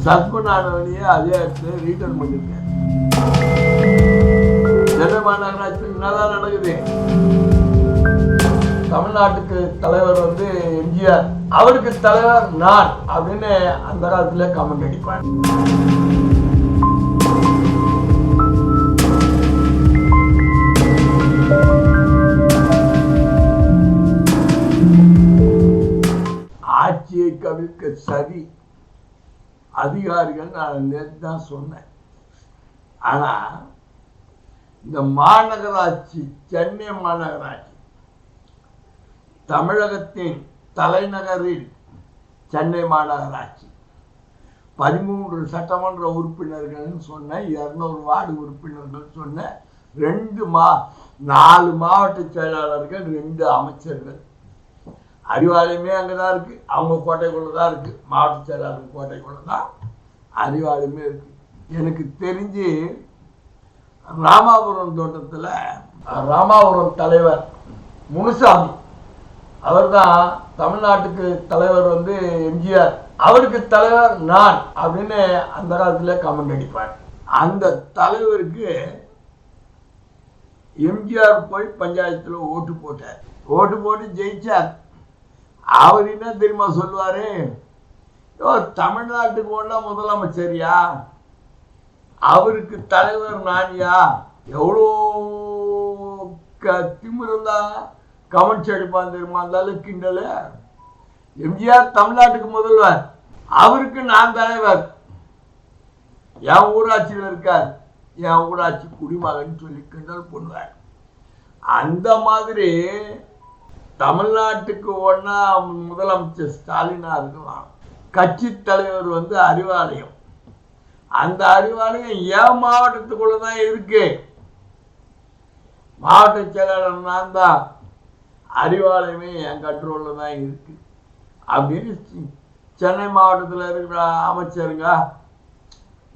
Suspend ஆனவனையே அதே இடத்துல return பண்ணிருக்கேன். சென்னை மாநகராட்சி என்னதான் நடக்குது? தமிழ்நாட்டுக்கு தலைவர் வந்து எம்ஜிஆர், அவருக்கு தலைவர் நான் அப்படின்னு அந்த காலத்துல கமெண்ட் அடிப்பாங்க. ஆட்சியை கவிழ்க்க சரி அதிகாரிகள் நான் நேற்று தான் சொன்னேன். ஆனா இந்த மாநகராட்சி, சென்னை மாநகராட்சி, தமிழகத்தின் தலைநகரில் சென்னை மாநகராட்சி 13 சட்டமன்ற உறுப்பினர்கள் சொன்ன, 200 வார்டு உறுப்பினர்கள் சொன்ன, 4 மாவட்ட செயலாளர்கள், 2 அமைச்சர்கள். அறிவாலயமே அங்கதான் இருக்கு, அவங்க கோட்டைக்குள்ளதான் இருக்கு. மாவட்ட செயலாளர் கோட்டைக்குள்ளதான் அறிவாலயமே இருக்கு. எனக்கு தெரிஞ்சு ராமாபுரம் தோட்டத்துல ராமாபுரம் தலைவர் முனுசாமி, அவர் தான் தமிழ்நாட்டுக்கு தலைவர் வந்து எம்ஜிஆர், அவருக்கு தலைவர் நான் அப்படின்னு அந்த காலத்துல கமெண்ட் அடிப்பார். அந்த தலைவருக்கு எம்ஜிஆர் போய் பஞ்சாயத்துல ஓட்டு போட்டார். ஓட்டு போட்டு ஜெயிச்சார். அவர் என்ன தெரியுமா சொல்லுவாரு? தமிழ்நாட்டுக்கு ஒன்னா முதலமைச்சரியா, அவருக்கு தலைவர் நானியா? எவ்வளோ திமிருந்தா கமெண்ட்ஸ் அடிப்பான் தெரியுமா? அந்த அளவுக்கு கிண்டல். எம்ஜிஆர் தமிழ்நாட்டுக்கு முதல்வர், அவருக்கு நான் தலைவர். என் ஊராட்சியில் இருக்கார், என் ஊராட்சி குடிமகன் சொல்லி கிண்டல் பண்ணுவார். அந்த மாதிரி தமிழ்நாட்டுக்கு ஒன்னா முதலமைச்சர் ஸ்டாலினா இருக்கலாம். கட்சி தலைவர் வந்து அறிவாலயம், அந்த அறிவாலயம் என் மாவட்டத்துக்குள்ளதான் இருக்கு. மாவட்ட செயலாளர் நான் தான், அறிவாலயமே என் கண்ட்ரோல்ல தான் இருக்கு அப்படின்னு சென்னை மாவட்டத்தில் இருக்கிற அமைச்சருங்க,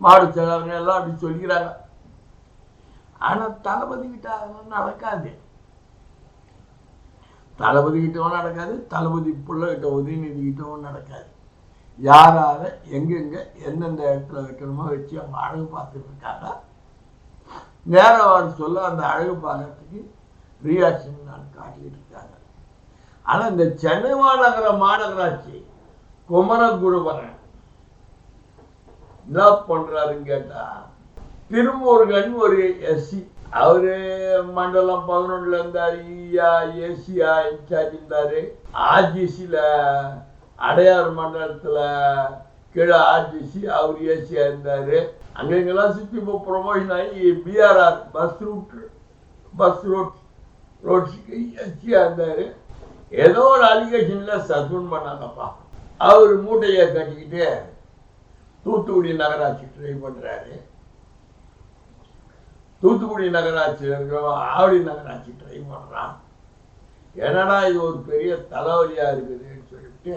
மாவட்ட செயலாளர்கள் எல்லாம் அப்படி சொல்லிக்கிறாங்க. ஆனா தளபதி கிட்ட அதெல்லாம் நடக்காது. தளபதி கிட்டவும் நடக்காது, தளபதி புள்ள கிட்ட உதயநிதி கிட்டவும் நடக்காது. யாரால எங்கெங்க எந்தெந்த இடத்துல வைக்கணுமோ வச்சு அவங்க அழகு பார்த்துட்டு இருக்காங்க. நேரம் சொல்ல அந்த அழகு பார்க்கறதுக்கு ரியாக்ஷன் நான் காட்டிட்டு இருக்காங்க. ஆனா இந்த சென்னை மாநகராட்சி குமரகுருபரன் என்ன பண்றாருன்னு கேட்டா, திருமுருகன் ஒரு எஸ்சி, அவரு மண்டலம் 11ல இருந்தாரு, ஏசியா இன்சார்ஜ் இருந்தாரு. ஆர்ஜிசில அடையார் மண்டலத்துல கீழே ஆர்ஜிசி, அவர் ஏசியா இருந்தாரு. அங்கெங்கெல்லாம் சுற்றி இப்போ ப்ரொமோஷன் ஆகி பிஆர்ஆர் பஸ் ரோட்ஸுக்கு எஸ்சியா இருந்தாரு. ஏதோ ஒரு அலிகேஷன்ல சஸ்பெண்ட் பண்ணாங்கப்பா. அவர் மூட்டையை கட்டிக்கிட்டு தூத்துக்குடி நகராட்சி ட்ரை பண்றாரு. தூத்துக்குடி நகராட்சியில் இருக்கிறவன் ஆவடி நகராட்சி ட்ரை பண்றான். என்னடா இது ஒரு பெரிய தலைவலியா இருக்குதுன்னு சொல்லிட்டு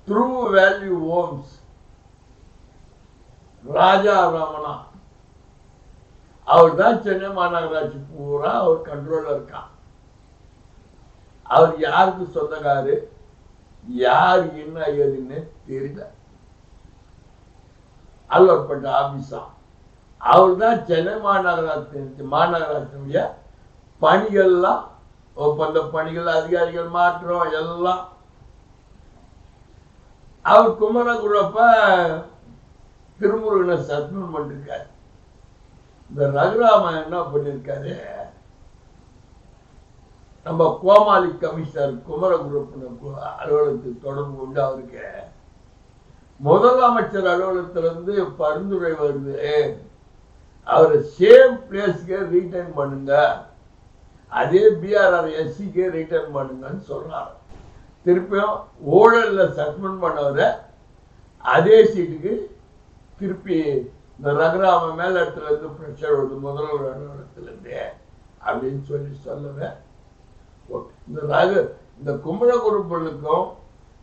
த்ரூ வேல்யூ ஹோம்ஸ் ராஜா ரமணா, அவர் தான் சென்னை மாநகராட்சி பூரா அவர் கண்ட்ரோல்ல இருக்கான். அவர் யாருக்கு சொந்தக்காரு, யார் என்ன ஏதுன்னு தெரியல. அல்லப்பட்ட ஆபீஸா அவர் தான் சென்னை மாநகராட்சியுடைய பணிகள்லாம், ஒப்பந்த பணிகள், அதிகாரிகள் மாற்றம் எல்லாம் அவர் குமரகுரப்ப திருமுருகனை சஸ்பெண்ட் பண்ணிருக்காரு. இந்த ரகுராமன் என்ன பண்ணிருக்காரு, நம்ம கோமாளி கமிஷனர் குமரகுரப்பு அலுவலகத்துக்கு தொடர்பு கொண்டு அவருக்கு முதலமைச்சர் அலுவலகத்திலிருந்து பரிந்துரை வருது, அவரை சேம் பிளேஸ்க்கே ரீட்டர்ன் பண்ணுங்க, அதே பிஆர்ஆர் எஸ்சிக்கே ரீட்டர்ன் பண்ணுங்கன்னு சொல்றாரு. திருப்பியும் ஊழல்ல சஸ்பெண்ட் பண்ணவரை அதே சீட்டுக்கு திருப்பி இந்த ரகுராம மேல இடத்துல இருந்து பிரஷர் வருது முதல்வர் அலுவலகத்துல இருந்தே அப்படின்னு சொல்லுவேன். இந்த குமரகுருப்பனுக்கும்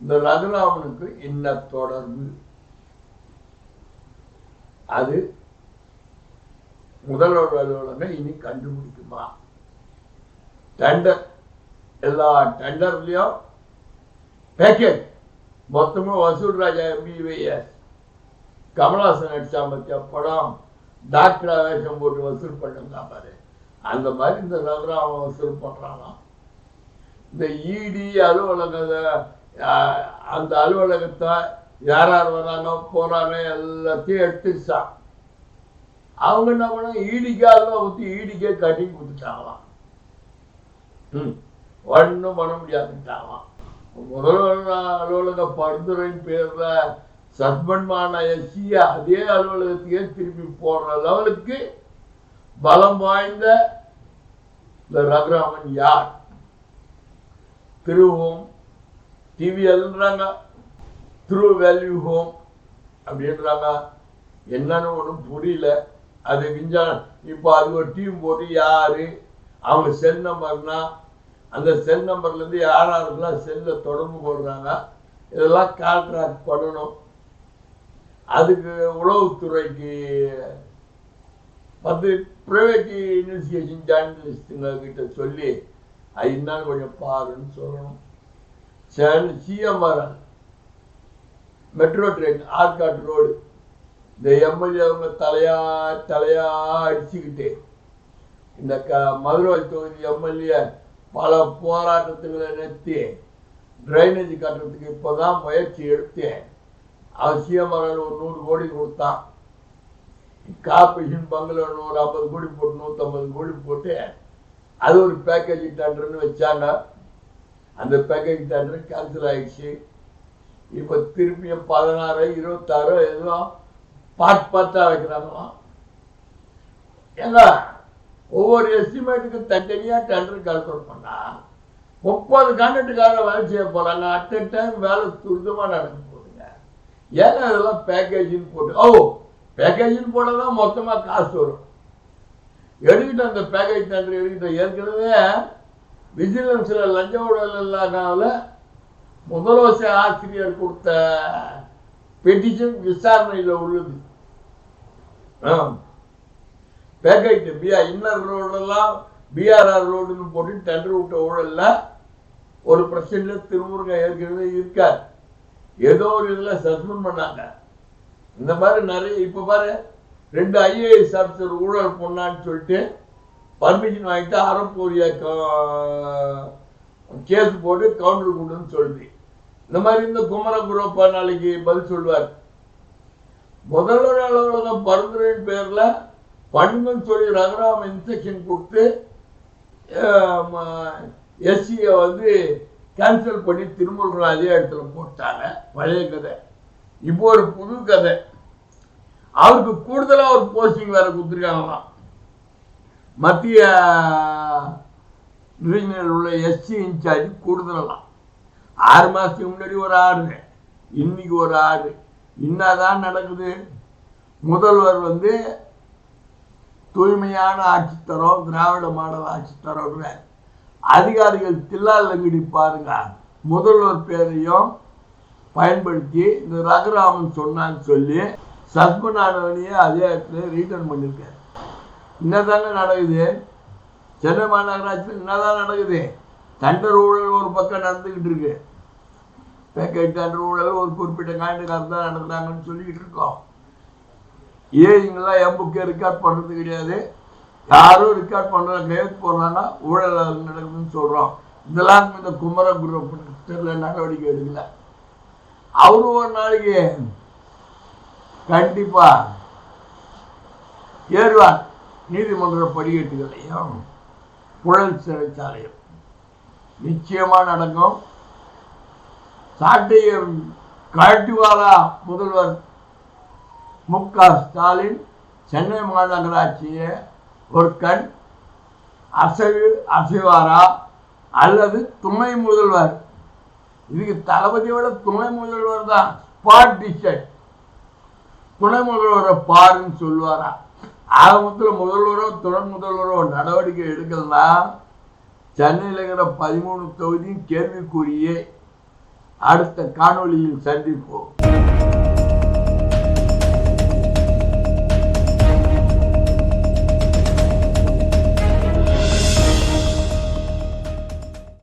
இந்த ரகுராமனுக்கும் என்ன தொடர்பு? அது முதல்வர் அலுவலகம் இனி கண்டுபிடிக்குமா? டெண்டர், எல்லா டெண்டர்லயும் பேக்கேஜ் மொத்தமாக வசூல் ராஜா MBBS கமல்ஹாசன் நடிச்சா பத்தியா படம் டாக்டரா வேஷம் போட்டு வசூல் பண்ணுங்க பாரு. அந்த மாதிரி இந்த ரகுராமன் வசூல் பண்றானா. இந்த இடி அலுவலக அந்த அலுவலகத்தை யார் யார் வராங்க போறாங்க எல்லாத்தையும் எடுத்துச்சான். அவங்க என்ன பண்ண ஈடிக்காலாம் ஊற்றி ஈடிக்கே கட்டி கொடுத்துட்டாங்களாம். ஒன்றும் பண்ண முடியாதுட்டாங்களாம். முதல்வர் அலுவலக பரிந்துரையின் பேர்ல சஸ்பெண்ட் எஸ்சி அதே அலுவலகத்தையே திருப்பி போடுற லெவலுக்கு பலம் வாய்ந்த இந்த ரகுராமன் யார்? திருஹோம் டிவிஎல்ன்றாங்க, த்ரூ வேல்யூ ஹோம் அப்படின்றாங்க. என்னன்னு ஒன்றும் புரியல. அது கிஞ்சா இப்போ அது ஒரு டீம் போட்டு யாரு அவங்க செல் நம்பர்னா அந்த செல் நம்பர்லேருந்து யார் யாருக்கெல்லாம் செல்லில் தொடர்பு கொள்றாங்க இதெல்லாம் கான்ட்ராக்ட் பண்ணணும். அதுக்கு உளவுத்துறைக்கு பிரைவேட் இன்வெஸ்டிகேஷன் ஜேர்னலிஸ்டுங்க கிட்ட சொல்லி அது என்னன்னு கொஞ்சம் பாருன்னு சொல்லணும். CMR metro train Arcot road இந்த எம்எல்ஏ அவங்க தலையா அடிச்சுக்கிட்டு இந்த மதுரை தொகுதி எம்எல்ஏ பல போராட்டத்துகளை நிறுத்தி ட்ரைனேஜ் கட்டுறதுக்கு இப்போதான் முயற்சி எடுத்தேன். அவன் சிஎம்ஆர் ஒரு 100 கோடி கொடுத்தான். கார்பரேஷன் பங்கில் ஒரு 50 கோடி போட்டு 150 கோடி போட்டு அது ஒரு பேக்கேஜ் டெண்டர்னு வச்சாங்க. அந்த பேக்கேஜ் டெண்டர் கேன்சல் ஆயிடுச்சு. இப்போ திருப்பியும் 16 26 எதுவும் பார்ட்டா வைக்கிறாங்களாம். ஏங்க ஒவ்வொரு எஸ்டிமேட்டுக்கு தனித்தனியாக டெண்டர் கால்குலேட் பண்ணா 30 கான்ட்ராக்டுக்கார வேலை செய்ய போறாங்க. அட் எ டைம் வேலை துரிதமாக நடக்க போகுதுங்க. ஏன்னா இதெல்லாம் பேக்கேஜின்னு போட்டு பேக்கேஜின்னு போட்டால் மொத்தமாக காசு வரும். எடுக்கிட்ட அந்த பேக்கேஜ் டெண்டர் எடுக்கிட்ட ஏற்கனவே விஜிலன்ஸில் லஞ்ச ஊழல் இல்லாதனால முதலமைச்சர் ஆசிரியர் கொடுத்த பெட்டிஷன் விசாரணையில் உள்ளது. பேக்கேஜ் இன்னர் ரோடெல்லாம் பிஆர்ஆர் ரோடுன்னு போட்டு டெண்டர் விட்ட ஊழல்ல ஒரு பிரச்சனையில திருமுருக ஏற்கனவே இருக்கார். ஏதோ ஒரு இதில் சஸ்பெண்ட் பண்ணாங்க. இந்த மாதிரி நிறைய இப்போ பாரு 2 IAS ஆஃபீஸர் ஊழல் பண்ணான்னு சொல்லிட்டு பர்மிஷன் வாங்கிட்டு அறப்போரிய கேஸ் போட்டு கவுண்டர் கொடுன்னு சொல்லுது. இந்த மாதிரி இந்த குமரகுரப்பா நாளைக்கு பதில் சொல்வார். முதல்வர் அலுவலக பரிந்துரையின் பேர்ல பண்ணுங்கன்னு சொல்லி ரகுராமன் இன்ஸ்ட்ரக்ஷன் கொடுத்து எஸ்சியை கேன்சல் பண்ணி திருமுருகன் அதே இடத்துல போட்டாங்க. பழைய கதை. இப்போ ஒரு புது கதை. அவருக்கு கூடுதலாக ஒரு போஸ்டிங் வேற கொடுத்துருக்காங்களாம். மத்திய டிவிஷனில் உள்ள எஸ்சி இன்சார்ஜ் கூடுதலாம். 6 மாதத்துக்கு முன்னாடி ஒரு ஆர்டர், இன்னைக்கு ஒரு ஆர்டர். என்னதான் நடக்குது? முதல்வர் தூய்மையான ஆட்சி தரோம், திராவிட மாடல் ஆட்சி தரோம். அதிகாரிகள் தில்லாலங்கடி பாருங்க. முதல்வர் பேரையும் பயன்படுத்தி இந்த ரகுராமன் சொன்னான்னு சொல்லி சஸ்பெண்ட் ஆனவனையே அதே இடத்துல ரீட்டர்ன் பண்ணியிருக்காரு. என்னதாங்க நடக்குது? சென்னை மாநகராட்சியில் என்னதான் நடக்குது? டெண்டர் ஊழல் ஒரு பக்கம் நடந்துக்கிட்டு இருக்கு. பேக்கேஜ் டெண்டர் ஊழல் ஒரு குறிப்பிட்ட காரணக்காரர் தான் நடக்கிறாங்கன்னு சொல்லிக்கிட்டு இருக்கோம். இவங்கெல்லாம் எம்புக்கு ரெக்கார்ட் பண்ணுறது கிடையாது. யாரும் ரெக்கார்ட் பண்ணுற கையெழுத்து போடுறாங்க, ஊழல் நடக்குதுன்னு சொல்கிறோம். இதெல்லாம் இந்த குமரகுரு நடவடிக்கை எடுக்கல. அவரு ஒரு நாளைக்கு கண்டிப்பா ஏறுவார். நீதிமன்ற படிக்கட்டுகளையும் புழல் சிறைச்சாலையும் நிச்சயமா நடக்கும். சாட்டையை கழட்டுவாரா முதல்வர் மு.க. ஸ்டாலின்? சென்னை மாநகராட்சியை ஒரு கண் அசைவாரா அல்லது துணை முதல்வர்? இதுக்கு தளபதியோட துணை முதல்வர் தான் ஸ்பாட் டிசைட். துணை முதல்வரை பாருன்னு சொல்லுவாரா? ஆரம்பத்தில் முதல்வரோ துணை முதல்வரோ நடவடிக்கை எடுக்கலன்னா சென்னையில் இருக்கிற 13 தொகுதியும் கேள்விக்குறியே. அடுத்த காணொளியில் சந்திப்போம்.